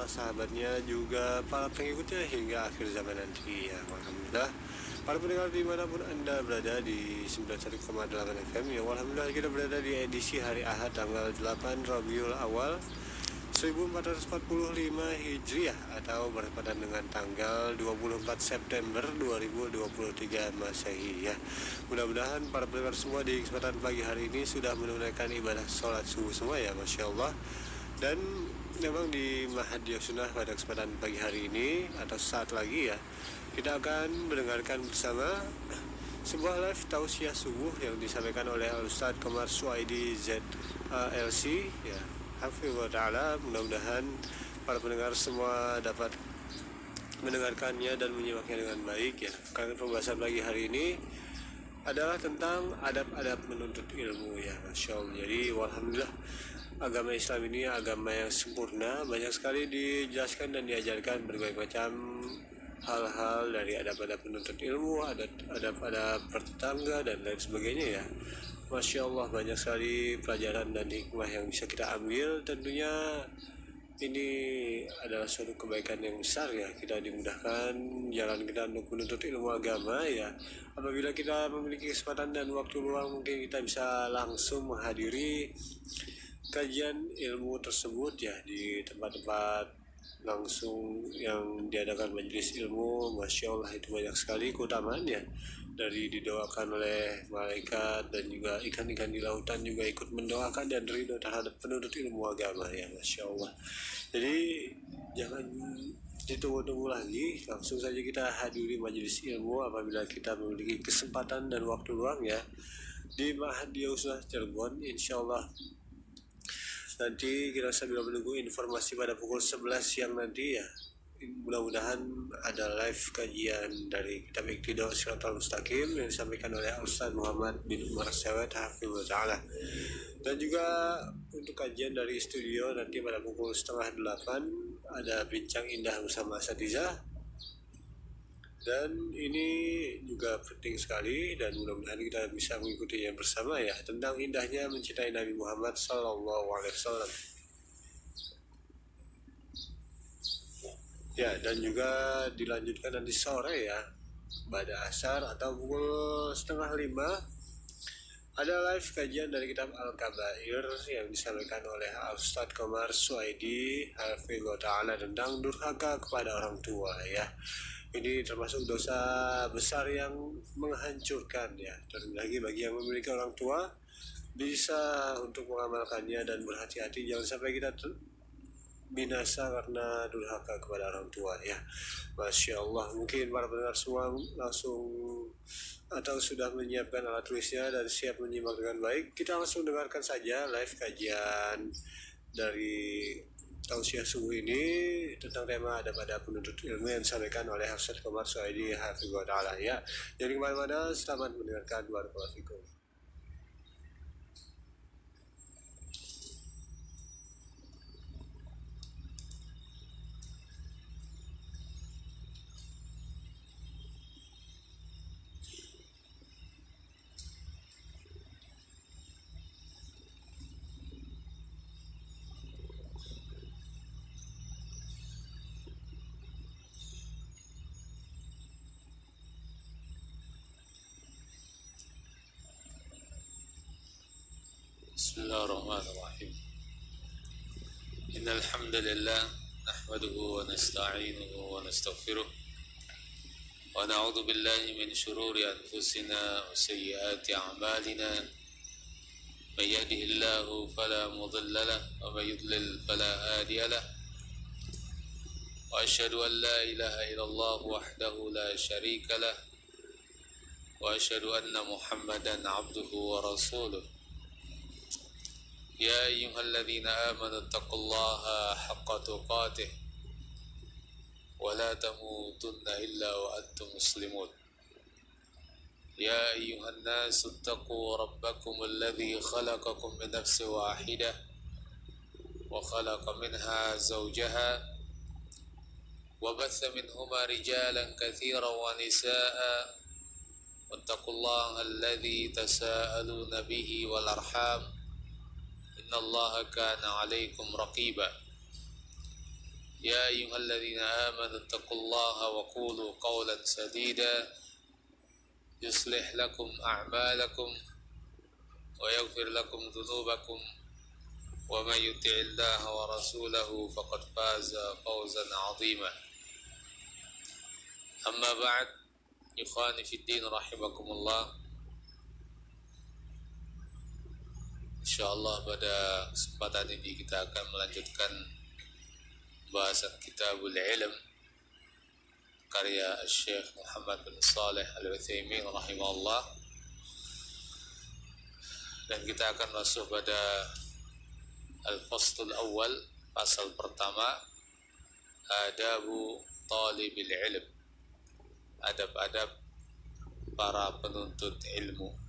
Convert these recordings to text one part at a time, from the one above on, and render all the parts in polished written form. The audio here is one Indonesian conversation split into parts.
para sahabatnya, juga para pengikutnya hingga akhir zaman nanti ya. Alhamdulillah, para pendengar dimanapun Anda berada di 91,8 FM ya, alhamdulillah kita berada di edisi hari Ahad tanggal 8 Rabiul Awal 1445 Hijriah atau bertepatan dengan tanggal 24 September 2023 Masehi ya. Mudah-mudahan para pendengar semua di kesempatan pagi hari ini sudah menunaikan ibadah sholat subuh semua ya, Masya Allah. Dan memang di Mahadiyah Sunnah pada kesempatan pagi hari ini atau saat lagi ya, kita akan mendengarkan bersama sebuah live tausiah subuh yang disampaikan oleh Al-Ustadz Qamar Suwaidi ZLC ya. Hafizullah Ta'ala, mudah-mudahan para pendengar semua dapat mendengarkannya dan menyimaknya dengan baik ya. Karena pembahasan pagi hari ini adalah tentang adab-adab menuntut ilmu ya, Masya Allah. Jadi alhamdulillah agama Islam ini agama yang sempurna, banyak sekali dijelaskan dan diajarkan berbagai macam hal-hal dari adab-adab menuntut ilmu, adab-adab bertetangga dan lain sebagainya ya. Masya Allah, banyak sekali pelajaran dan hikmah yang bisa kita ambil. Tentunya ini adalah suatu kebaikan yang besar ya, kita dimudahkan jalan kita untuk menuntut ilmu agama ya. Apabila kita memiliki kesempatan dan waktu luang, mungkin kita bisa langsung menghadiri kajian ilmu tersebut ya di tempat-tempat langsung yang diadakan majelis ilmu. Masya Allah, itu banyak sekali keutamaannya, dari didoakan oleh malaikat dan juga ikan-ikan di lautan juga ikut mendoakan dan ridho terhadap penuntut ilmu agama ya, Masya Allah. Jadi jangan ditunggu-tunggu lagi, langsung saja kita hadiri majelis ilmu apabila kita memiliki kesempatan dan waktu luang ya, di Mahadiyah Sunnah Cirebon. Insya Allah nanti kita sambil menunggu informasi pada pukul 11 siang nanti ya, mudah-mudahan ada live kajian dari kitab Iqtidha Shiratal Mustaqim yang disampaikan oleh Ustaz Muhammad bin Umar Sawed Hafizullah Ta'ala. Dan juga untuk kajian dari studio nanti pada pukul 7:30 ada bincang indah bersama Asatizah. Dan ini juga penting sekali dan mudah-mudahan kita bisa mengikutinya bersama ya, tentang indahnya mencintai Nabi Muhammad SAW. Ya, dan juga dilanjutkan nanti sore ya, pada asar atau pukul 4:30 ada live kajian dari kitab Al-Kabair yang disampaikan oleh Al-Ustadz Qamar Suwaidi Hafizullah Ta'ala tentang durhaka kepada orang tua ya. Ini termasuk dosa besar yang menghancurkan ya. Terlebih lagi bagi yang memiliki orang tua, bisa untuk mengamalkannya dan berhati-hati jangan sampai kita binasa karena durhaka kepada orang tua ya. Masya Allah, mungkin para pendengar semua langsung atau sudah menyiapkan alat tulisnya dan siap menyimak dengan baik. Kita langsung dengarkan saja live kajian dari tausiah subuh ini tentang tema adab-adab penuntut ilmu yang disampaikan oleh Ustadz Qamar Suwaidi Hafizullah Ta'ala ya. Jadi kemana-mana, selamat mendengarkan. Barakallahu fikum. بسم الله الرحمن الرحيم إن الحمد لله نحمده ونستعينه ونستغفره ونعوذ بالله من شرور أنفسنا وسيئات أعمالنا من يهده الله فلا مضل له ومن يضلل فلا هادي له وأشهد أن لا إله إلا الله وحده لا شريك له وأشهد أن محمدا عبده ورسوله يا أيها الذين آمنوا اتقوا الله حق تقاته ولا تموتن إلا وأنتم مسلمون يا أيها الناس اتقوا ربكم الذي خلقكم من نفس واحدة وخلق منها زوجها وبث منهما رجالا كثيرا ونساء واتقوا الله الذي تساءلون به والأرحام إن الله كان عليكم رقيبا يا أيها الذين آمنوا اتقوا الله وقولوا قولا سديدا يصلح لكم أعمالكم ويغفر لكم ذنوبكم ومن يطع الله ورسوله فقد فاز فوزا عظيما. أما بعد، إخواني في الدين رحمكم الله. InsyaAllah pada kesempatan ini kita akan melanjutkan bahasan Kitabul Ilm karya Syekh Muhammad bin Shalih Al-Utsaimin rahimahullah, dan kita akan masuk pada Al-Faslul Awal, pasal pertama, Adabu Talibil Ilm, adab-adab para penuntut ilmu.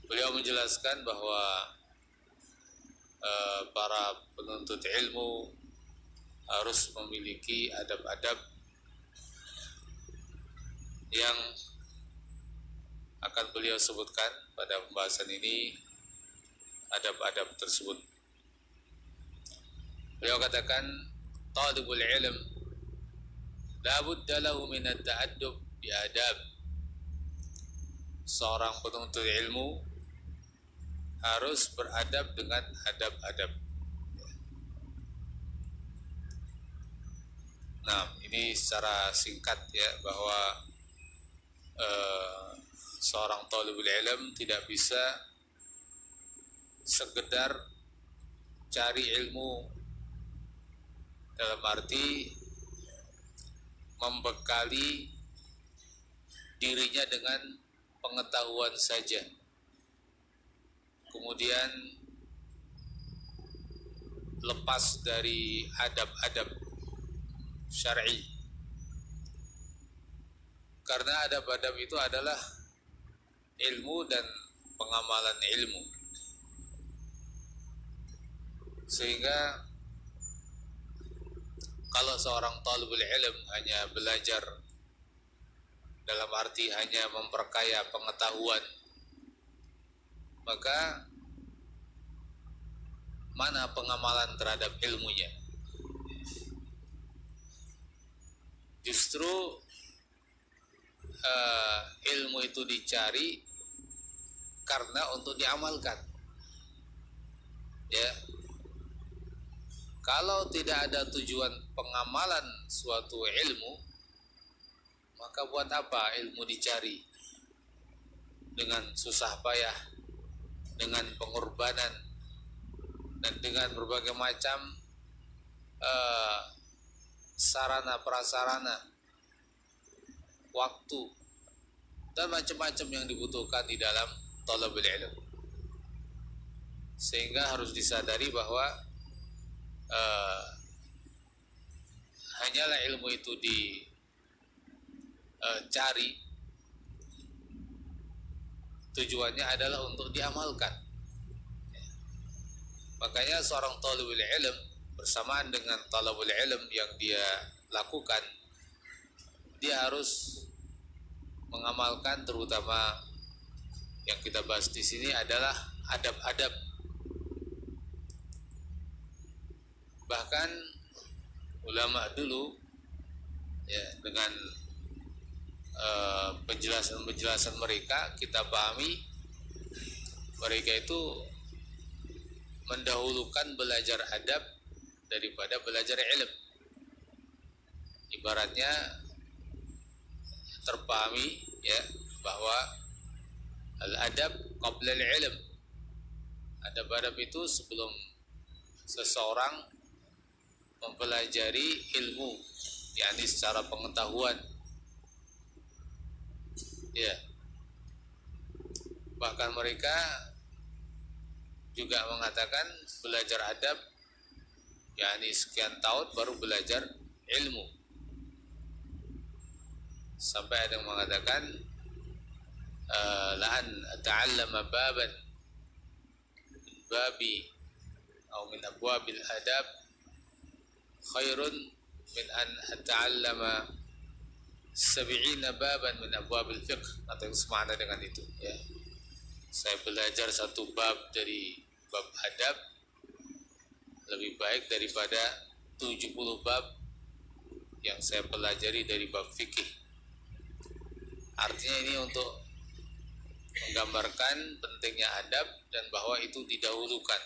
Beliau menjelaskan bahwa para penuntut ilmu harus memiliki adab-adab yang akan beliau sebutkan pada pembahasan ini. Adab-adab tersebut, beliau katakan, talibul ilm la budda lahu min at-ta'addub bi adab. Seorang penuntut ilmu harus beradab dengan adab-adab. Nah, ini secara singkat ya, bahwa seorang talibul ilm tidak bisa sekedar cari ilmu dalam arti membekali dirinya dengan pengetahuan saja, kemudian lepas dari adab-adab syar'i. Karena adab-adab itu adalah ilmu dan pengamalan ilmu. Sehingga kalau seorang talibul ilm hanya belajar dalam arti hanya memperkaya pengetahuan, maka mana pengamalan terhadap ilmunya? Justru ilmu itu dicari karena untuk diamalkan. Ya, kalau tidak ada tujuan pengamalan suatu ilmu, maka buat apa ilmu dicari dengan susah payah, dengan pengorbanan, dan dengan berbagai macam sarana prasarana, waktu, dan macam-macam yang dibutuhkan di dalam talabul ilm. Sehingga harus disadari bahwa hanyalah ilmu itu dicari, tujuannya adalah untuk diamalkan. Makanya seorang talibul ilm bersamaan dengan talabul ilm yang dia lakukan, dia harus mengamalkan, terutama yang kita bahas di sini adalah adab-adab. Bahkan ulama dulu ya, dengan penjelasan mereka kita pahami, mereka itu mendahulukan belajar adab daripada belajar ilm. Ibaratnya terpahami ya, bahwa al-adab qabla al-ilm, adab-adab itu sebelum seseorang mempelajari ilmu, yakni secara pengetahuan. Ya, bahkan mereka juga mengatakan belajar adab yakni sekian tahun baru belajar ilmu. Sampai ada yang mengatakan la'an ata'allama baban min babi atau min abwabil adab khairun min an ata'allama 70 baban min abwabil fiqh, atau yang semakna dengan itu ya. Saya belajar satu bab dari bab adab lebih baik daripada 70 bab yang saya pelajari dari bab fikih. Artinya ini untuk menggambarkan pentingnya adab dan bahwa itu didahulukan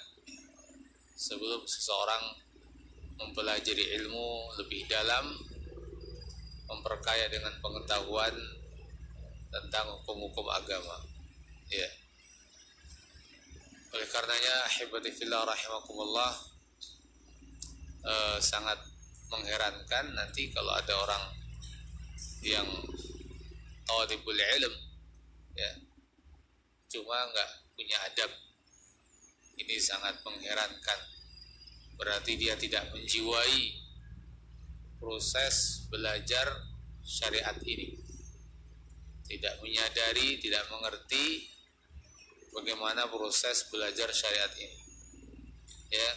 sebelum seseorang mempelajari ilmu lebih dalam, memperkaya dengan pengetahuan tentang hukum-hukum agama. Ya. Oleh karenanya, ahibati fillah rahimakumullah, sangat mengherankan nanti kalau ada orang yang talibul ilm, ya, cuma nggak punya adab. Ini sangat mengherankan. Berarti dia tidak menjiwai proses belajar syariat ini, tidak menyadari, tidak mengerti bagaimana proses belajar syariat ini. Ya,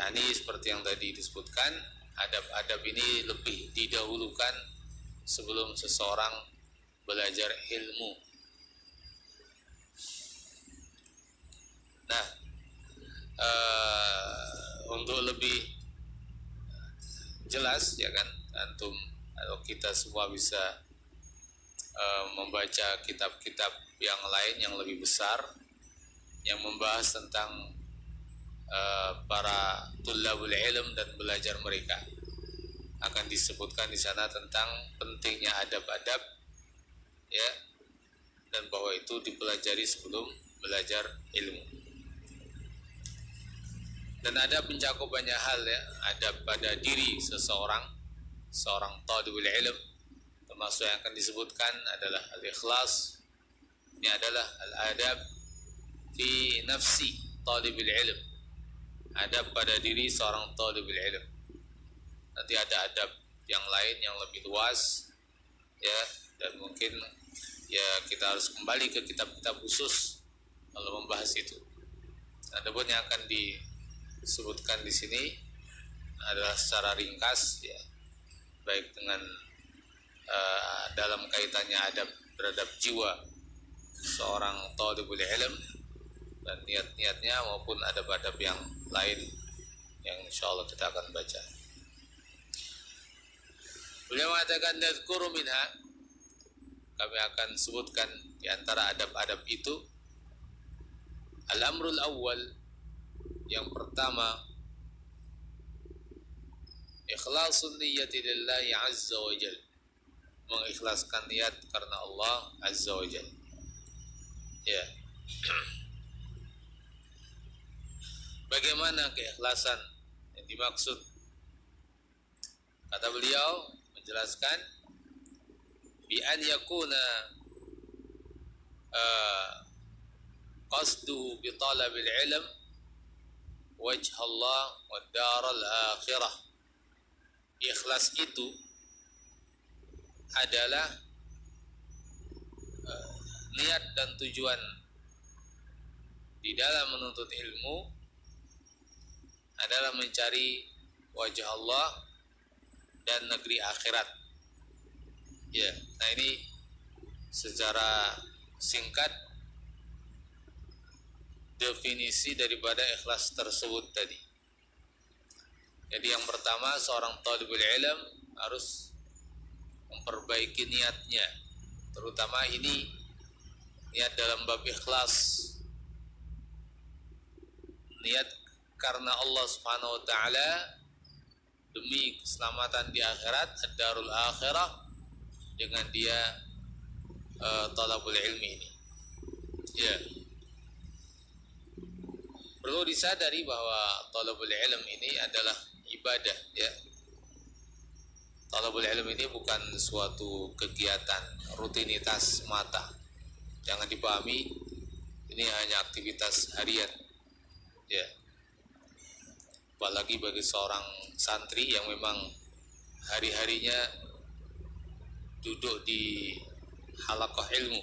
yakni seperti yang tadi disebutkan, adab-adab ini lebih didahulukan sebelum seseorang belajar ilmu. Nah, untuk lebih jelas, ya kan, antum atau kita semua bisa membaca kitab-kitab yang lain yang lebih besar yang membahas tentang para tullabul ilm dan belajar mereka. Akan disebutkan di sana tentang pentingnya adab-adab, ya, dan bahwa itu dipelajari sebelum belajar ilmu. Dan adab mencakup banyak hal, ya. Adab pada diri seseorang talibul ilm, termasuk yang akan disebutkan adalah al-ikhlas. Ini adalah al-adab fi nafsi talibul ilm, adab pada diri seorang talibul ilm. Nanti ada adab yang lain yang lebih luas, ya, dan mungkin ya kita harus kembali ke kitab-kitab khusus kalau membahas itu. Adapun yang akan disebutkan di sini adalah secara ringkas, ya, baik dengan dalam kaitannya adab terhadap jiwa seorang talibul ilm dan niat-niatnya, maupun adab-adab yang lain yang insyaallah kita akan baca. Beliau mengatakan nadzkuru minha, kami akan sebutkan di antara adab-adab itu. Al-amrul awwal, yang pertama, ikhlasun niyyati lillahi azza wa jalla, mengikhlaskan niat karena Allah azza wa jalla. Ya. Bagaimana keikhlasan yang dimaksud? Kata beliau menjelaskan, bi an yakuna qasdu bi talabil ilm wajh Allah wa daral akhirah. Ikhlas itu adalah niat dan tujuan di dalam menuntut ilmu adalah mencari wajah Allah dan negeri akhirat. Ya, nah ini secara singkat definisi daripada ikhlas tersebut tadi. Jadi yang pertama, seorang talibul ilm harus memperbaiki niatnya, terutama ini niat dalam bab ikhlas, niat karena Allah Subhanahu wa taala demi keselamatan di akhirat, ad-darul akhirah, dengan dia talabul ilmi ini. Ya. Perlu disadari bahwa talabul ilm ini adalah ibadah, ya. Talabul ilm ini bukan suatu kegiatan rutinitas semata. Jangan dipahami ini hanya aktivitas harian, ya. Apalagi bagi seorang santri yang memang hari-harinya duduk di halaqah ilmu.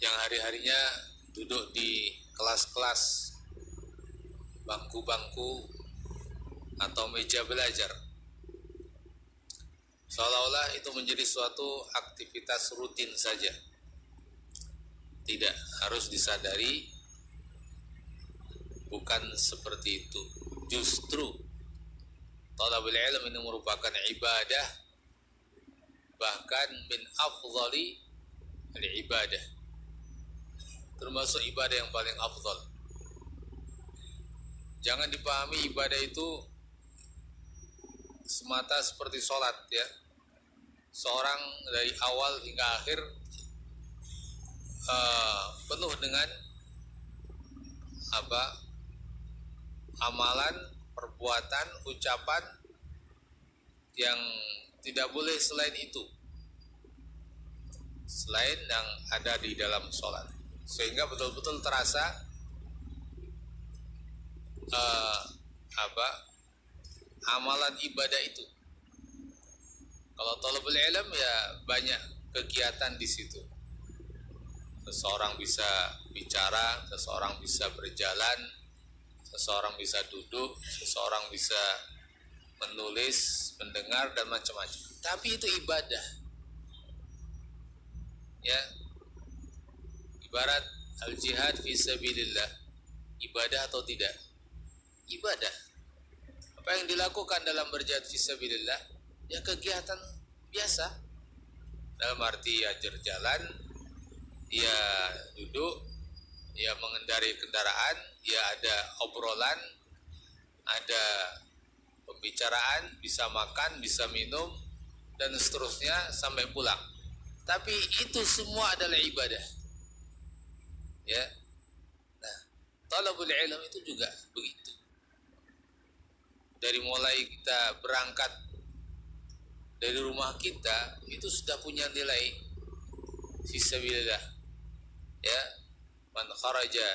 Yang hari-harinya duduk di kelas-kelas, bangku-bangku atau meja belajar. seolah-olah itu menjadi suatu aktivitas rutin saja. Tidak, harus disadari bukan seperti itu. Justru talabul ilm ini merupakan ibadah, bahkan min afdhali al-ibadah, termasuk ibadah yang paling afdal. Jangan dipahami ibadah itu semata seperti sholat ya. Seorang dari awal hingga akhir penuh dengan amalan, perbuatan, ucapan yang tidak boleh selain itu, selain yang ada di dalam sholat, sehingga betul-betul terasa amalan ibadah itu. Kalau thalabul ilm ya banyak kegiatan di situ. Seseorang bisa bicara, seseorang bisa berjalan, seseorang bisa duduk, seseorang bisa menulis, mendengar dan macam-macam. Tapi itu ibadah. Ya. Ibarat al-jihad fi sabilillah. Ibadah atau tidak? Ibadah. Apa yang dilakukan dalam berjihad fi sabilillah? Ya kegiatan biasa. Dalam arti ya berjalan, ya duduk, ya mengendarai kendaraan, ya ada obrolan, ada pembicaraan, bisa makan, bisa minum, dan seterusnya sampai pulang. Tapi itu semua adalah ibadah. Ya. Nah, talabul ilm itu juga begitu. Dari mulai kita berangkat dari rumah kita itu sudah punya nilai fisabilillah. Ya, man kharaja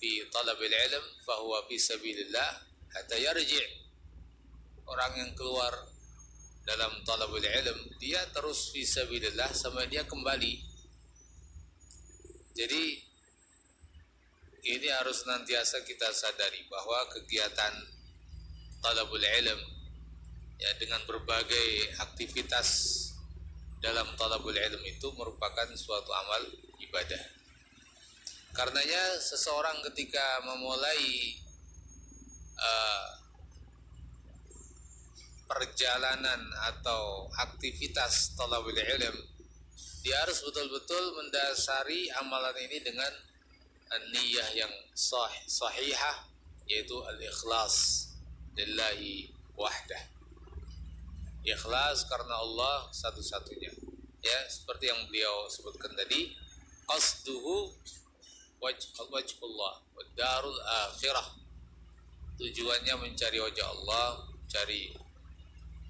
fi talabil ilm fahuwa fi sabilillah hatta yarji'. Orang yang keluar dalam talabul ilm dia terus fi sabilillah sampai dia kembali. Jadi ini harus nantiasa kita sadari bahwa kegiatan talabul ilm ya dengan berbagai aktivitas dalam talabul ilm itu merupakan suatu amal ibadah. Karenanya seseorang ketika memulai perjalanan atau aktivitas talabul ilm, dia harus betul-betul mendasari amalan ini dengan niyah yang sahihah, yaitu al-ikhlas lillahi wahdah. Ikhlas karena Allah satu-satunya. Ya, seperti yang beliau sebutkan tadi, qasduhu wajhullah wa darul akhirah. Tujuannya mencari wajah Allah, mencari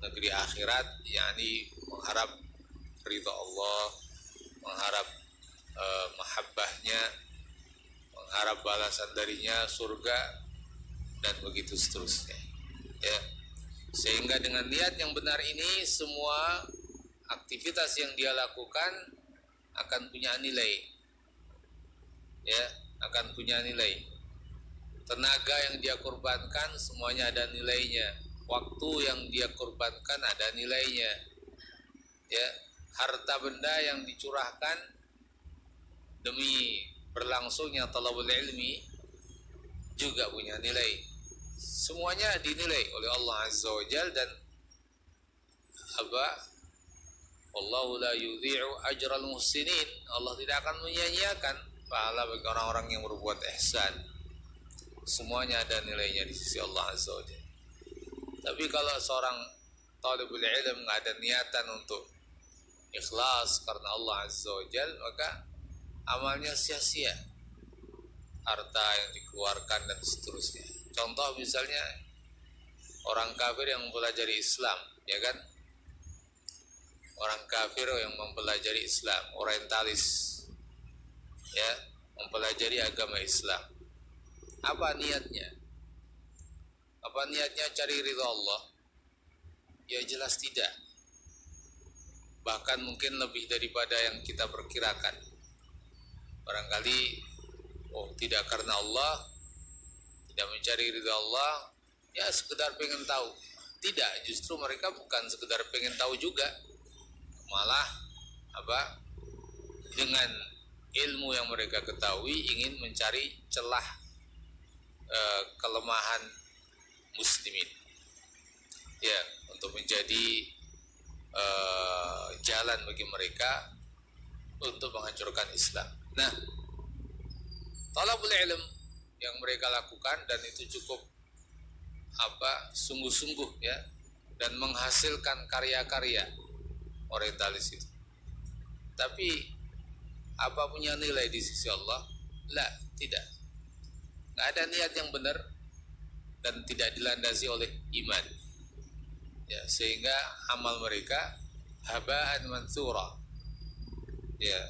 negeri akhirat, yakni mengharap ridha Allah, mengharap mahabbahnya, mengharap balasan darinya, surga, dan begitu seterusnya. Ya. Sehingga dengan niat yang benar ini semua aktivitas yang dia lakukan akan punya nilai. Ya, akan punya nilai. Tenaga yang dia korbankan semuanya ada nilainya. Waktu yang dia korbankan ada nilainya. Ya, harta benda yang dicurahkan demi berlangsungnya talabul ilmi juga punya nilai. Semuanya dinilai oleh Allah Azza wa Jalla, dan Wallahu la yudhi'u ajral muhsinin. Allah tidak akan menyia-nyiakan pahala bagi orang-orang yang berbuat ihsan. Semuanya ada nilainya di sisi Allah Azza wa Jalla. Tapi kalau seorang talibul ilm nggak ada niatan untuk ikhlas karena Allah Azza wa Jalla, maka amalnya sia-sia. Harta yang dikeluarkan dan seterusnya. Contoh misalnya orang kafir yang mempelajari Islam, ya kan? Orang kafir yang mempelajari Islam, orientalis, ya, mempelajari agama Islam. Apa niatnya? Apa niatnya cari ridha Allah? Ya jelas tidak. Bahkan mungkin lebih daripada yang kita perkirakan. Barangkali tidak karena Allah, tidak mencari ridha Allah, ya sekedar pengen tahu Tidak, justru mereka bukan sekedar pengen tahu juga, malah dengan ilmu yang mereka ketahui ingin mencari celah kelemahan muslimin, ya, untuk menjadi jalan bagi mereka untuk menghancurkan Islam. Nah, talabul ilm yang mereka lakukan, dan itu cukup sungguh-sungguh, ya, dan menghasilkan karya-karya orientalis itu. Tapi apa punya nilai di sisi Allah? La, tidak. Nggak ada niat yang benar dan tidak dilandasi oleh iman, ya, sehingga amal mereka haba'an mansura, ya,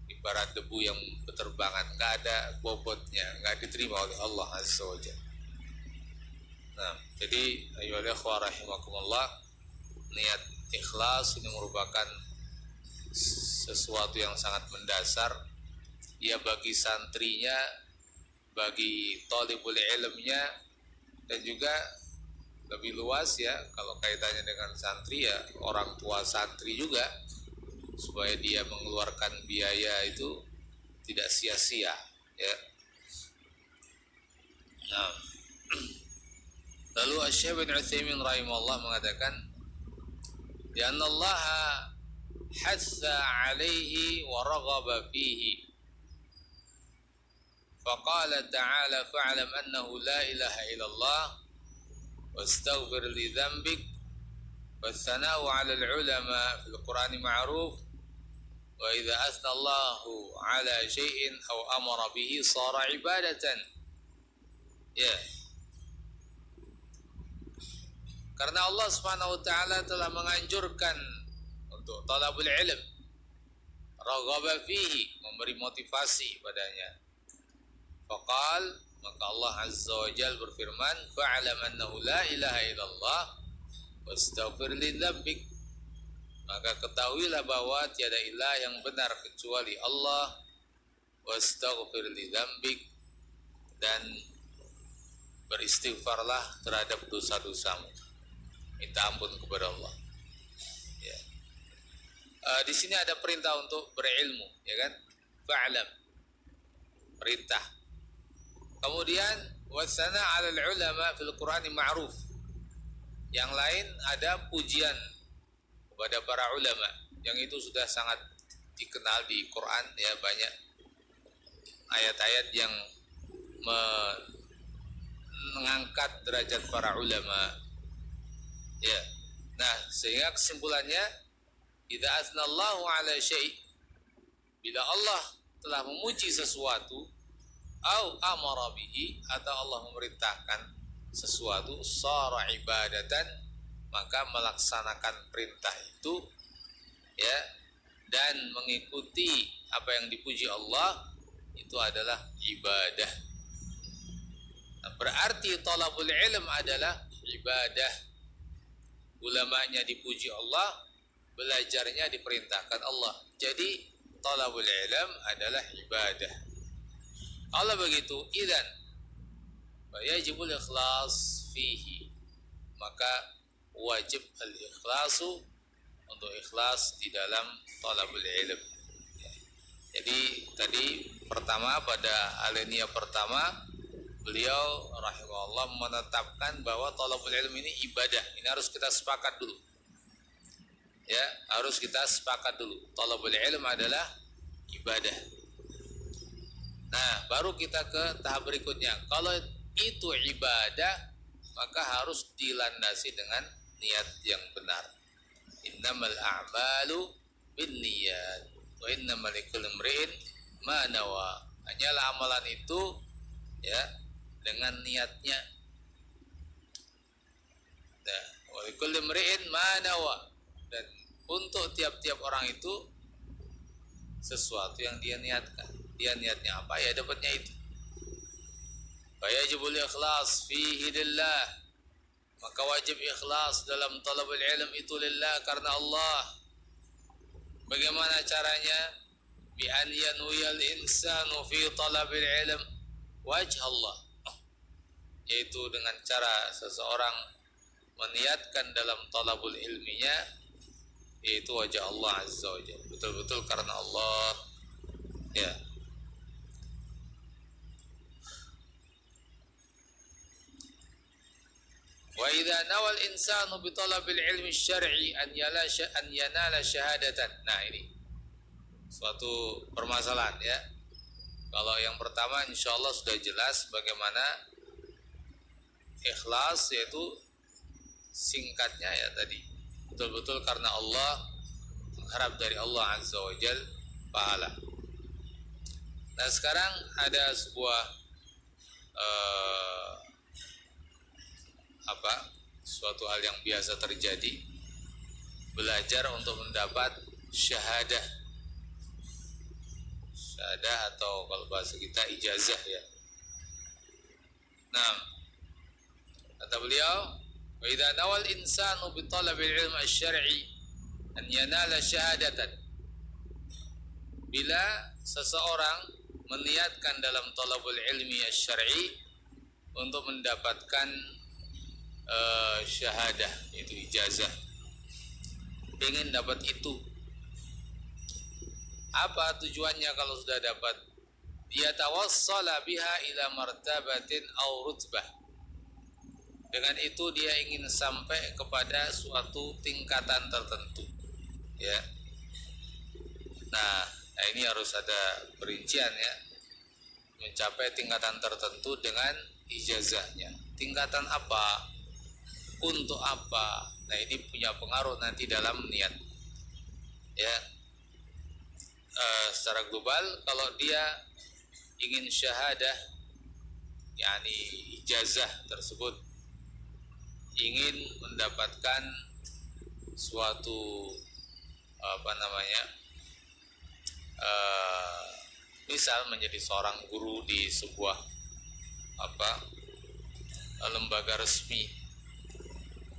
ibarat debu yang berterbangan, nggak ada bobotnya, nggak diterima oleh Allah Azza wa Jalla. Nah, jadi ayyuhal ikhwah rahimakumullah, niat ikhlas ini merupakan sesuatu yang sangat mendasar, ya, bagi santrinya, bagi thalibul ilmnya, dan juga lebih luas, ya, kalau kaitannya dengan santri, ya, orang tua santri juga, supaya dia mengeluarkan biaya itu tidak sia-sia, ya. Nah, lalu Asy-Syaikh bin Utsaimin rahimahullah mengatakan, ya, Allah hatha alaihi wa raghaba fihi. Faqala ta'ala fa'lam annahu la ilaha illallah wastaghfir li dhanbik. Wathana'u 'ala al-'ulama fil Qur'ani ma'ruf. Wa idza athna Allahu 'ala syai'in aw amara bihi sara ibadatan. Ya. Karena Allah Subhanahu wa taala telah menganjurkan untuk talabul ilm, raghaba fihi, memberi motivasi padanya. Faqal, maka Allah Azza wa Jalla berfirman, fa'lam annahu la ilaha illallah wastaghfir li dzambik. Maka ketahuilah bahwa tiada ilah yang benar kecuali Allah, wastaghfir li dzambik, dan beristighfarlah terhadap dosa-dosamu, minta ampun kepada Allah, ya. Di sini ada perintah untuk berilmu, ya kan? Fa'lam, perintah. Kemudian wasana 'alal ulama fil Qur'ani ma'ruf. Yang lain ada pujian kepada para ulama, yang itu sudah sangat dikenal di Quran, ya, banyak ayat-ayat yang mengangkat derajat para ulama, ya. Nah, sehingga kesimpulannya, idza asnallahu 'ala syai', bila Allah telah memuji sesuatu, au amara bihi, atau Allah memerintahkan sesuatu, sara ibadatan, maka melaksanakan perintah itu, ya, dan mengikuti apa yang dipuji Allah, itu adalah ibadah. Nah, berarti talabul ilm adalah ibadah. Ulamanya dipuji Allah, belajarnya diperintahkan Allah. Jadi talabul ilm adalah ibadah. Allah begitu, idzan wajibul ikhlas fihi, maka wajib al-ikhlasu, untuk ikhlas di dalam talabul ilm. Jadi tadi pertama, pada alinea pertama, beliau rahimahullah menetapkan bahwa talabul ilm ini ibadah. Ini harus kita sepakat dulu, ya, harus kita sepakat dulu. Talabul ilm adalah ibadah. Nah, baru kita ke tahap berikutnya. Kalau itu ibadah, maka harus dilandasi dengan niat yang benar. Innamal a'malu binniyat wa innamal likulli imri'in ma nawa. Hanyalah amalan itu, ya, dengan niatnya. Nah, wa likulli imri'in ma nawa, dan untuk tiap-tiap orang itu sesuatu yang dia niatkan. Dia niatnya apa, ya dapatnya itu. Wajibul ikhlas fihi lillah, maka wajib ikhlas dalam talabul ilm itu lillah, karena Allah. Bagaimana caranya? Bi an yanwiyal insanu fi talabil ilm wajh Allah, yaitu dengan cara seseorang meniatkan dalam talabul ilminya yaitu wajah Allah Azza wa Jalla, betul-betul karena Allah, ya. Wa idza nawal insanu bi talabil ilmi syar'i an yanala syahadatan. Nah, ini suatu permasalahan, ya. Kalau yang pertama insyaallah sudah jelas bagaimana ikhlas, yaitu singkatnya ya tadi, betul-betul karena Allah, mengharap dari Allah Azza wa Jal pahala. Nah, sekarang ada sebuah suatu hal yang biasa terjadi, belajar untuk mendapat syahadah atau kalau bahasa kita ijazah, ya. Nah, kata beliau, wa idza nawal insanu bi talabil ilm asy-syar'i an yanala syahadatan. Bila seseorang meniatkan dalam talabul ilmi asy-syar'i untuk mendapatkan syahadah, itu ijazah, ingin dapat itu, apa tujuannya kalau sudah dapat? Dia tawassala biha ila martabatin aw rutbah. Dengan itu dia ingin sampai kepada suatu tingkatan tertentu, ya. Nah, ini harus ada perincian, ya. Mencapai tingkatan tertentu dengan ijazahnya. Tingkatan apa? Untuk apa? Nah, ini punya pengaruh nanti dalam niat, ya. Secara global, kalau dia ingin syahadah, yakni ijazah tersebut, ingin mendapatkan suatu misal menjadi seorang guru di sebuah lembaga resmi.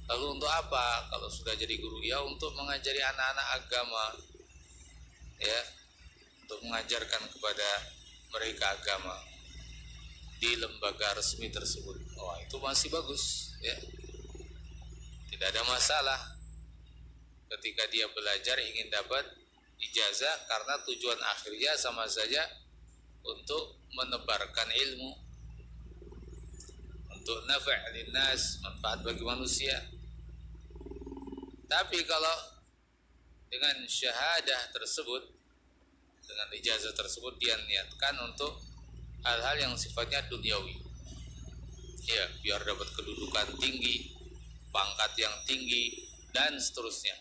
Lalu untuk apa kalau sudah jadi guru? Ya, untuk mengajari anak-anak agama, ya, untuk mengajarkan kepada mereka agama di lembaga resmi tersebut. Oh, itu masih bagus, ya. Tidak ada masalah ketika dia belajar ingin dapat ijazah, karena tujuan akhirnya sama saja untuk menebarkan ilmu, untuk nafa' linnas, manfaat bagi manusia. Tapi kalau dengan syahadah tersebut, dengan ijazah tersebut, dia niatkan untuk hal-hal yang sifatnya duniawi, ya, biar dapat kedudukan tinggi, pangkat yang tinggi, dan seterusnya.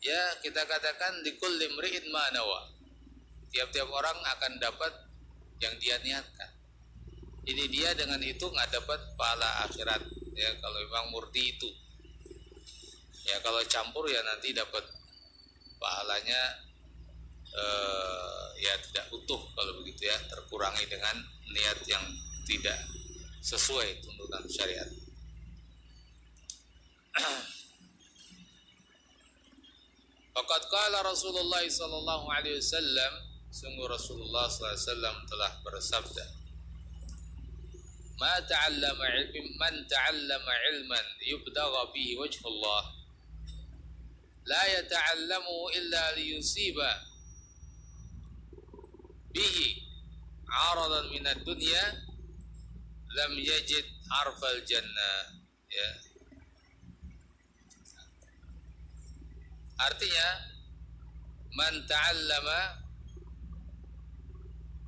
Ya, kita katakan likulli imri'in ma nawa. Tiap-tiap orang akan dapat yang dia niatkan. Ini dia dengan itu nggak dapat pahala akhirat, ya, kalau memang murni itu. Ya, kalau campur ya nanti dapat pahalanya ya tidak utuh kalau begitu, ya, terkurangi dengan niat yang tidak sesuai tuntunan syariat. Faqad qala Rasulullah sallallahu alaihi wasallam, sungguh Rasulullah sallallahu alaihi wasallam telah bersabda, man ta'allama ilman yubtagha bihi wajhullah la yata'allamu illa liyusiba bihi 'aradan minad dunya lam yajid arfal jannah, ya. Artinya, man ta'allama,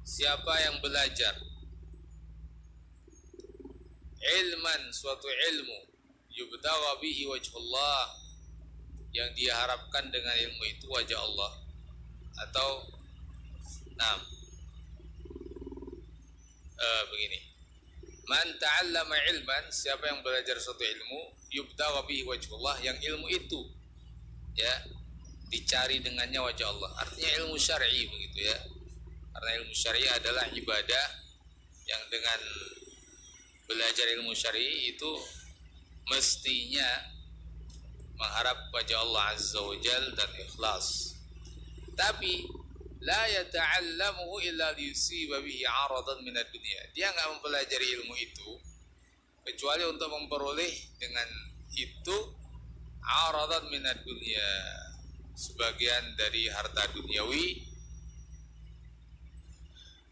siapa yang belajar ilman, suatu ilmu, yubtagha bihi wajhullah, yang dia harapkan dengan ilmu itu wajah Allah, atau begini, man ta'allama ilman, siapa yang belajar suatu ilmu, yubtagha bihi wajhullah, yang ilmu itu, ya, dicari dengannya wajah Allah. Artinya ilmu syar'i, begitu, ya. Karena ilmu syar'i adalah ibadah yang dengan belajar ilmu syar'i itu mestinya mengharap wajah Allah Azza wa Jal dan ikhlas. Tapi la yata'allamuhu illa liyusiba bihi 'aradan minad dunya. Dia enggak mempelajari ilmu itu kecuali untuk memperoleh dengan itu aradan minad dunya, sebagian dari harta duniawi,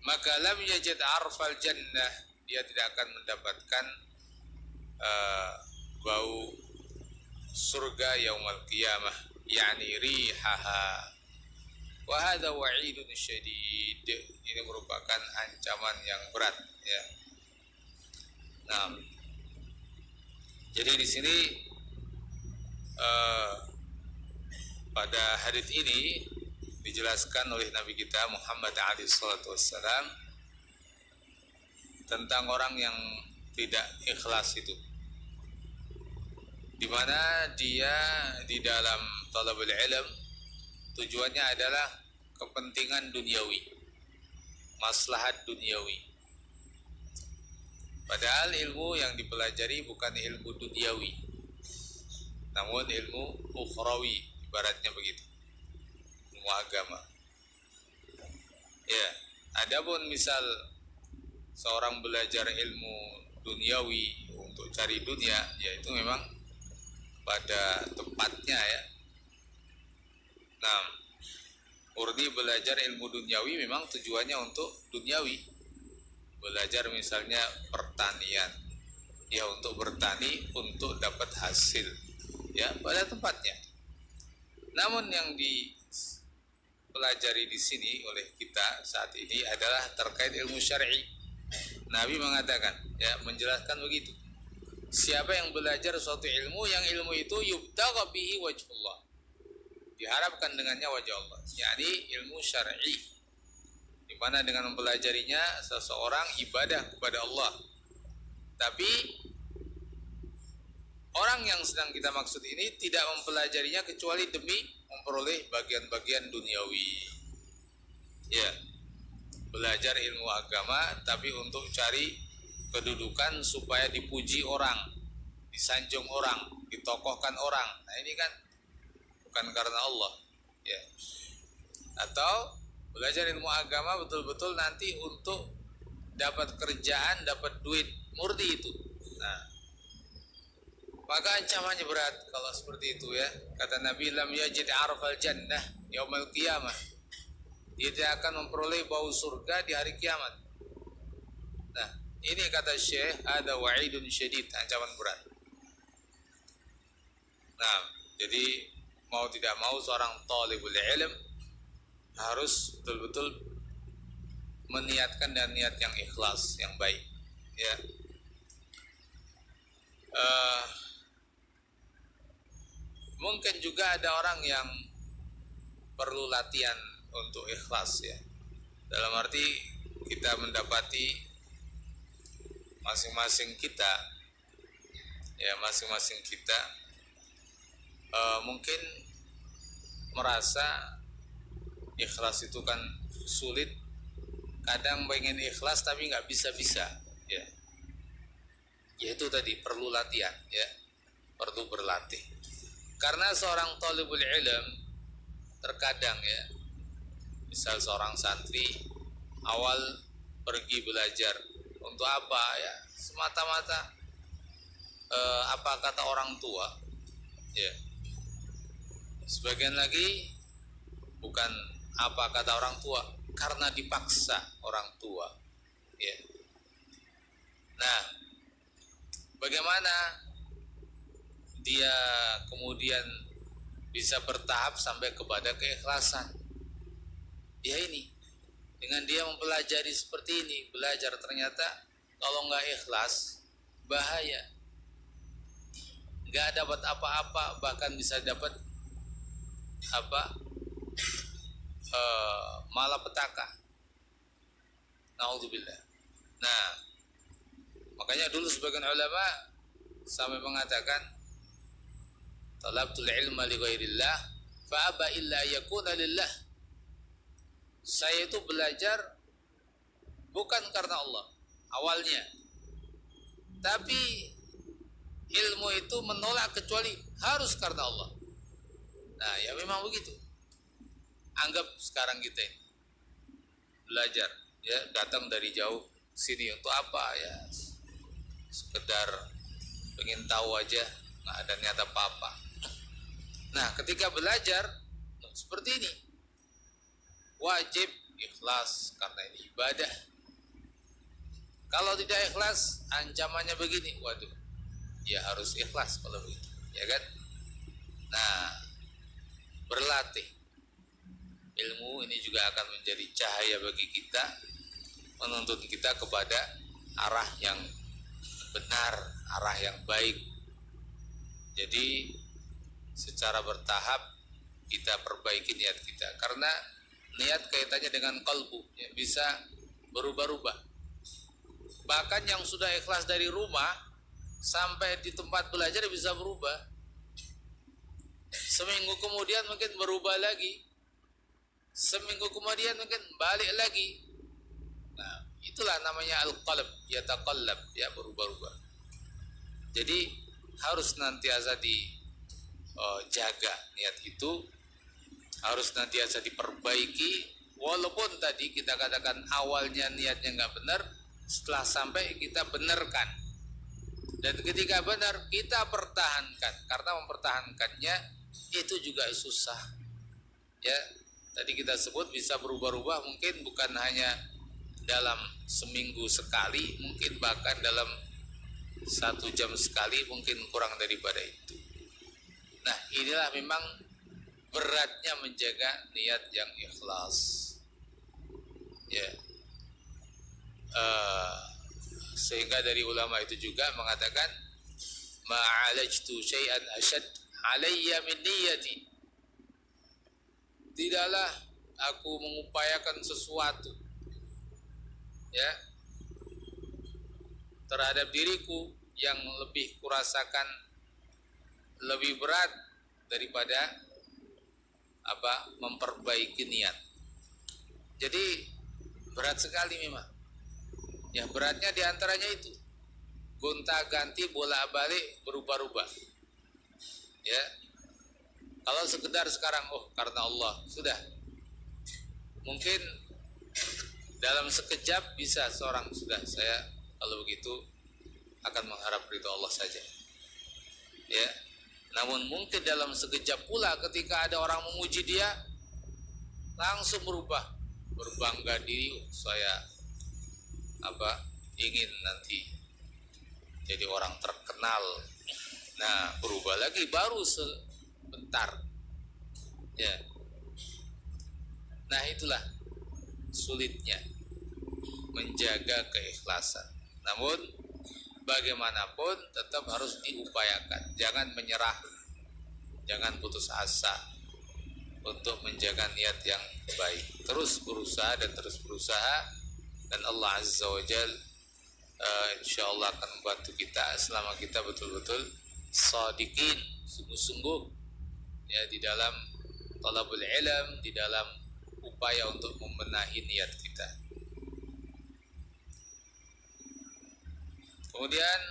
maka lam yajid arfal jannah, dia tidak akan mendapatkan bau surga yaumal qiyamah, yakni rihaha. Wa hadza wa'idun syadid, ini merupakan ancaman yang berat ya. Nah, jadi di sini pada hadis ini dijelaskan oleh Nabi kita Muhammad alaihi salatu wassalam tentang orang yang tidak ikhlas itu, di mana dia di dalam talabul ilm tujuannya adalah kepentingan duniawi, maslahat duniawi. Padahal ilmu yang dipelajari bukan ilmu duniawi, namun ilmu ukhrawi, ibaratnya begitu, ilmu agama. Ya, adapun misal seorang belajar ilmu duniawi untuk cari dunia, ya itu memang pada tempatnya ya. Nah, murni belajar ilmu duniawi memang tujuannya untuk duniawi. Belajar misalnya pertanian, ya untuk bertani untuk dapat hasil, ya pada tempatnya. Namun yang dipelajari di sini oleh kita saat ini adalah terkait ilmu syar'i. Nabi mengatakan, ya menjelaskan begitu. Siapa yang belajar suatu ilmu, yang ilmu itu yubtagha bihi wajhullah, diharapkan dengannya wajah Allah, yakni ilmu syar'i, di mana dengan mempelajarinya seseorang ibadah kepada Allah. Tapi orang yang sedang kita maksud ini tidak mempelajarinya kecuali demi memperoleh bagian-bagian duniawi. Ya, belajar ilmu agama tapi untuk cari kedudukan supaya dipuji orang, disanjung orang, ditokohkan orang. Nah ini kan bukan karena Allah, ya. Atau belajar ilmu agama betul-betul nanti untuk dapat kerjaan, dapat duit, murni itu. Nah, maka ancamannya berat kalau seperti itu ya. Kata Nabi, lam yajid arfal jannah yaumal qiyamah, dia tidak akan memperoleh bau surga di hari kiamat. Nah, ini kata Syekh, ada wa'idun syadid, ancaman berat. Nah, jadi mau tidak mau seorang talibul ilm harus betul-betul meniatkan dan niat yang ikhlas, yang baik ya. Mungkin juga ada orang yang perlu latihan untuk ikhlas ya, dalam arti kita mendapati masing-masing kita mungkin merasa ikhlas itu kan sulit, kadang pengen ikhlas tapi nggak bisa-bisa ya. Yaitu tadi perlu latihan ya, perlu berlatih. Karena seorang talibul ilm terkadang ya, misal seorang santri awal pergi belajar untuk apa ya, semata-mata apa kata orang tua ya. Sebagian lagi bukan apa kata orang tua, karena dipaksa orang tua ya. Nah, bagaimana dia kemudian bisa bertahap sampai kepada keikhlasan? Ya ini, dengan dia mempelajari seperti ini, belajar ternyata kalau nggak ikhlas bahaya, nggak dapat apa-apa, bahkan bisa dapat apa? Malapetaka. Naudzubillah. Nah, makanya dulu sebagian ulama sampai mengatakan talabtul ilma li ghairillah fa aba illa yakuna lillah. Saya itu belajar bukan karena Allah awalnya, tapi ilmu itu menolak kecuali harus karena Allah. Nah, ya memang begitu. Anggap sekarang kita ini belajar ya, datang dari jauh sini untuk apa ya, sekedar pengen tahu aja nggak ada niat apa-apa. Nah, ketika belajar seperti ini, wajib ikhlas karena ini ibadah. Kalau tidak ikhlas, ancamannya begini, waduh, ya harus ikhlas kalau begitu, ya kan? Nah, berlatih ilmu ini juga akan menjadi cahaya bagi kita, menuntun kita kepada arah yang benar, arah yang baik. Jadi secara bertahap kita perbaiki niat kita, karena niat kaitannya dengan kalbu, ya, bisa berubah-ubah. Bahkan yang sudah ikhlas dari rumah sampai di tempat belajar bisa berubah. Seminggu kemudian mungkin berubah lagi, seminggu kemudian mungkin balik lagi. Nah, itulah namanya al-qalb, yataqallab, ya, berubah-ubah. Jadi harus nantiasa dijaga niat itu, harus nantiasa diperbaiki. Walaupun tadi kita katakan awalnya niatnya nggak benar, setelah sampai kita benarkan, dan ketika benar kita pertahankan, karena mempertahankannya itu juga susah, ya. Tadi kita sebut bisa berubah-ubah, mungkin bukan hanya dalam seminggu sekali, mungkin bahkan dalam 1 jam sekali, mungkin kurang daripada itu. Nah, inilah memang beratnya menjaga niat yang ikhlas, ya. Sehingga dari ulama itu juga mengatakan, ma'alajtu syai'an asyad alayya min niyati, tidaklah aku mengupayakan sesuatu, ya, terhadap diriku yang lebih kurasakan lebih berat daripada memperbaiki niat. Jadi berat sekali memang. Ya, beratnya diantaranya itu gonta-ganti, bolak-balik, berubah-ubah. Ya, kalau sekedar sekarang, karena Allah, sudah. Mungkin dalam sekejap bisa seorang, sudah, saya kalau begitu akan mengharap ridho Allah saja. Ya, namun mungkin dalam sekejap pula ketika ada orang memuji dia, langsung berubah, berbangga diri, saya ingin nanti jadi orang terkenal. Nah, berubah lagi baru sebentar, ya. Nah, itulah sulitnya menjaga keikhlasan. Namun bagaimanapun tetap harus diupayakan, jangan menyerah, jangan putus asa untuk menjaga niat yang baik. Terus berusaha dan terus berusaha, dan Allah Azza wa Jal insyaallah akan membantu kita selama kita betul-betul shadiqin, sungguh-sungguh, ya, di dalam talabul ilm, di dalam upaya untuk membenahi niat kita. Kemudian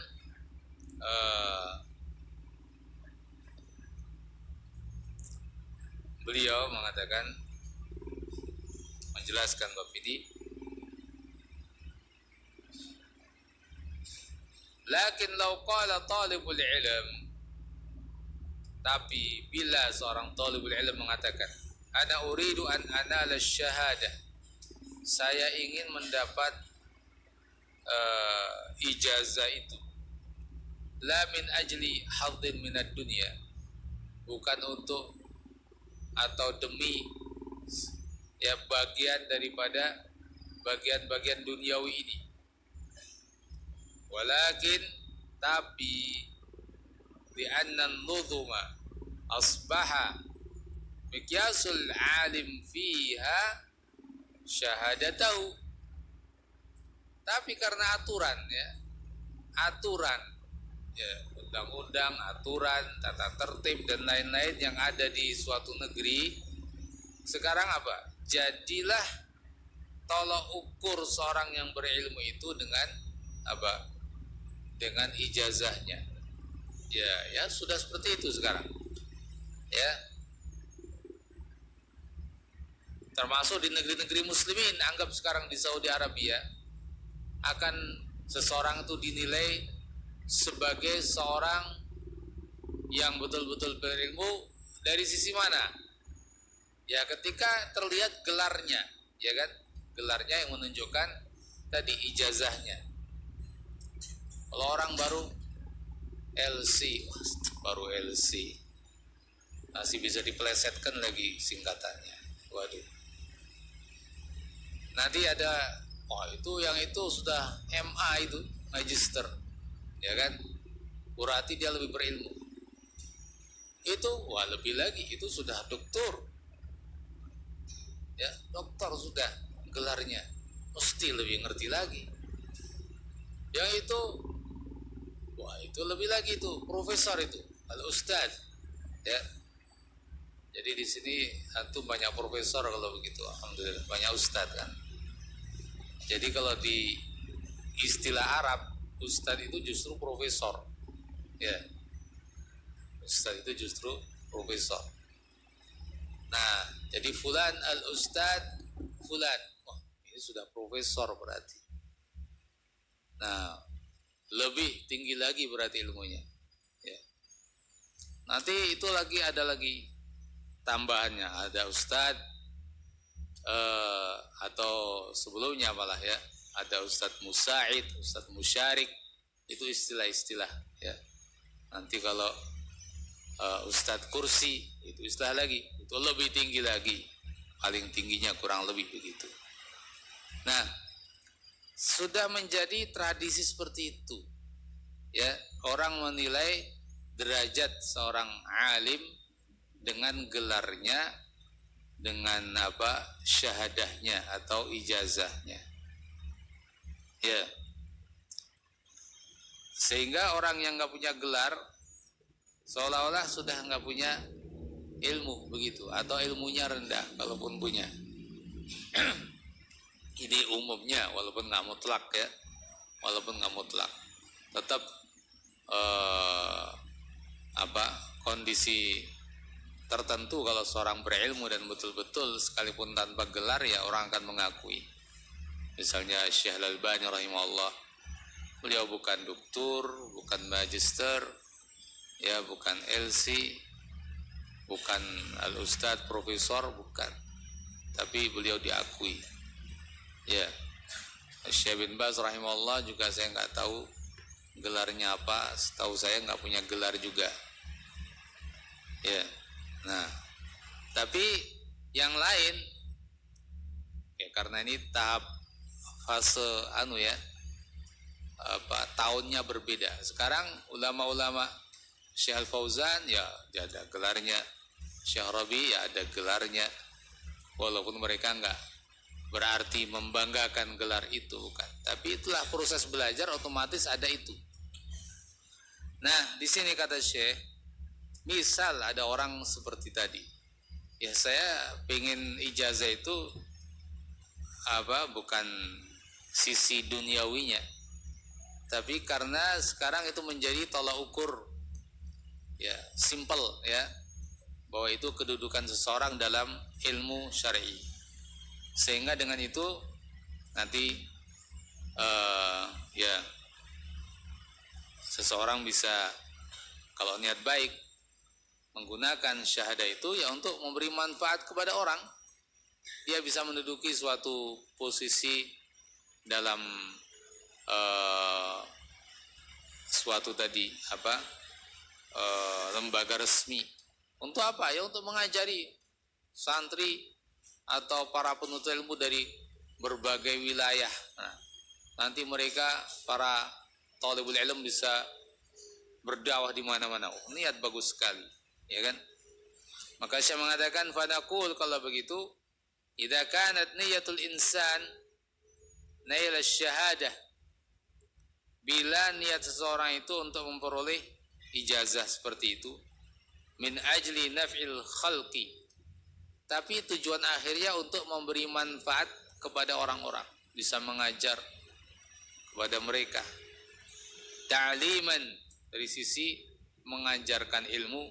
beliau mengatakan, menjelaskan bab ini, lakin law qala talibul ilm, tapi bila seorang talibul ilm mengatakan, ana uridu an anala syahadah, saya ingin mendapat ijazah itu, la min ajli hadzin minad dunya, bukan untuk atau demi, ya, bagian daripada bagian-bagian duniawi ini, walakin, tapi, li'anna an-nuzuma asbaha miqyasul alim fiha syahadatahu, tapi karena aturan, ya, undang-undang, aturan, tata tertib dan lain-lain yang ada di suatu negeri sekarang, jadilah tolok ukur seorang yang berilmu itu dengan dengan ijazahnya. Ya, sudah seperti itu sekarang, ya. Termasuk di negeri-negeri muslimin, anggap sekarang di Saudi Arabia, akan seseorang itu dinilai sebagai seorang yang betul-betul berilmu dari sisi mana? Ya ketika terlihat gelarnya, ya kan? Gelarnya yang menunjukkan tadi ijazahnya. Kalau orang baru LC, baru LC, masih bisa dipelesetkan lagi singkatannya. Waduh. Nanti ada, oh itu yang itu sudah MA itu, magister, ya kan? Berarti dia lebih berilmu. Itu, wah lebih lagi, itu sudah doktor. Ya, doktor sudah gelarnya, mesti lebih ngerti lagi. Yang itu, wah itu lebih lagi itu, profesor itu, al-ustad, ya. Jadi di sini antum banyak profesor kalau begitu, alhamdulillah banyak ustad kan. Jadi kalau di istilah Arab, ustad itu justru profesor, ya. Ustad itu justru profesor. Nah, jadi fulan al-ustad fulan, wah ini sudah profesor berarti. Nah, lebih tinggi lagi berarti ilmunya, ya. Nanti itu lagi ada lagi tambahannya, ada ustad atau sebelumnya malah ya, ada ustad musaid, ustad musyarik, itu istilah-istilah, ya. Nanti kalau ustad kursi itu istilah lagi, itu lebih tinggi lagi, paling tingginya kurang lebih begitu. Nah, sudah menjadi tradisi seperti itu, ya. Orang menilai derajat seorang alim dengan gelarnya, dengan apa, syahadahnya atau ijazahnya, ya. Sehingga orang yang nggak punya gelar seolah-olah sudah nggak punya ilmu begitu, atau ilmunya rendah kalaupun punya. Ini umumnya, walaupun nggak mutlak ya, walaupun nggak mutlak, tetap kondisi tertentu kalau seorang berilmu dan betul-betul sekalipun tanpa gelar ya orang akan mengakui. Misalnya Syekh Al-Albani rahimahullah, beliau bukan doktor, bukan magister, ya bukan LC, bukan al-ustad profesor, bukan, tapi beliau diakui, ya. Syekh bin Baz rahimahullah juga saya nggak tahu gelarnya apa, setahu saya nggak punya gelar juga, ya. Nah, tapi yang lain, ya karena ini tahap fase tahunnya berbeda. Sekarang ulama-ulama Syekh Al-Fauzan ya ada gelarnya, Syekh Rabi ya ada gelarnya, walaupun mereka enggak berarti membanggakan gelar itu, bukan. Tapi itulah proses belajar, otomatis ada itu. Nah, di sini kata Syekh, misal ada orang seperti tadi, ya saya pengen ijazah itu bukan sisi duniawinya, tapi karena sekarang itu menjadi tolak ukur, ya simple ya, bahwa itu kedudukan seseorang dalam ilmu syar'i, sehingga dengan itu nanti ya seseorang bisa kalau niat baik menggunakan syahadah itu ya untuk memberi manfaat kepada orang, dia bisa menduduki suatu posisi dalam suatu tadi lembaga resmi. Untuk apa? Ya untuk mengajari santri atau para penuntut ilmu dari berbagai wilayah. Nah, nanti mereka para thalibul ilm bisa berdakwah di mana-mana. Oh, niat bagus sekali, ya kan? Maka saya mengatakan fadaqul, kalau begitu idza kanat niyatul insan nail asy-syahadah, bila niat seseorang itu untuk memperoleh ijazah seperti itu, min ajli naf'il khalqi, tapi tujuan akhirnya untuk memberi manfaat kepada orang-orang, bisa mengajar kepada mereka, ta'liman dari sisi mengajarkan ilmu,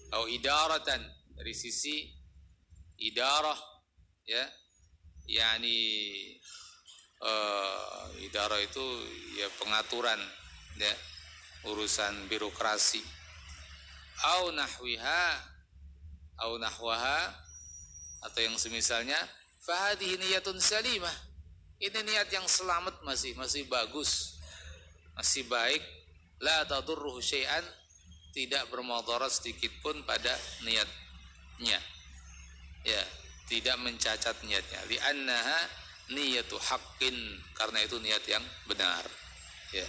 atau idaratan dari sisi idarah, ya, yakni idarah itu ya pengaturan, ya, urusan birokrasi, au nahwiha au nahwaha atau yang semisalnya, fahadhihi niyatun salimah. Ini niat yang selamat, masih bagus, masih baik. La tadurruhu syai'an, tidak bermudarat sedikit pun pada niatnya. Ya, tidak mencacat niatnya. Li'annaha niyatu haqqin, karena itu niat yang benar. Ya.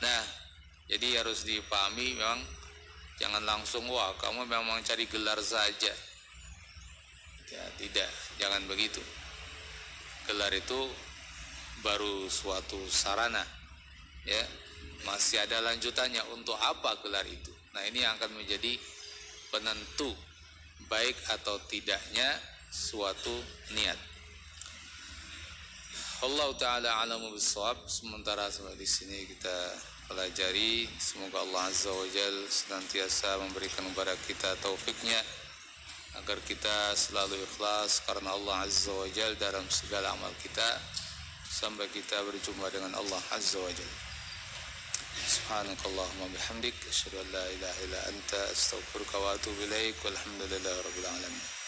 Nah, jadi harus dipahami memang jangan langsung wah kamu memang cari gelar saja. Ya, tidak, jangan begitu. Gelar itu baru suatu sarana, ya, masih ada lanjutannya. Untuk apa gelar itu? Nah, ini yang akan menjadi penentu baik atau tidaknya suatu niat. Allah Ta'ala alamu bisawab. Sementara sampai di sini kita pelajari. Semoga Allah Azza wa Jal senantiasa memberikan kepada kita taufiknya agar kita selalu ikhlas karena Allah Azza wa Jal dalam segala amal kita sampai kita berjumpa dengan Allah Azza wa Jal. Subhanakallahumma bihamdik asyhadu an la ilaha illa anta astaghfiruka wa atubu ilaik walhamdulillahi rabbil alamin.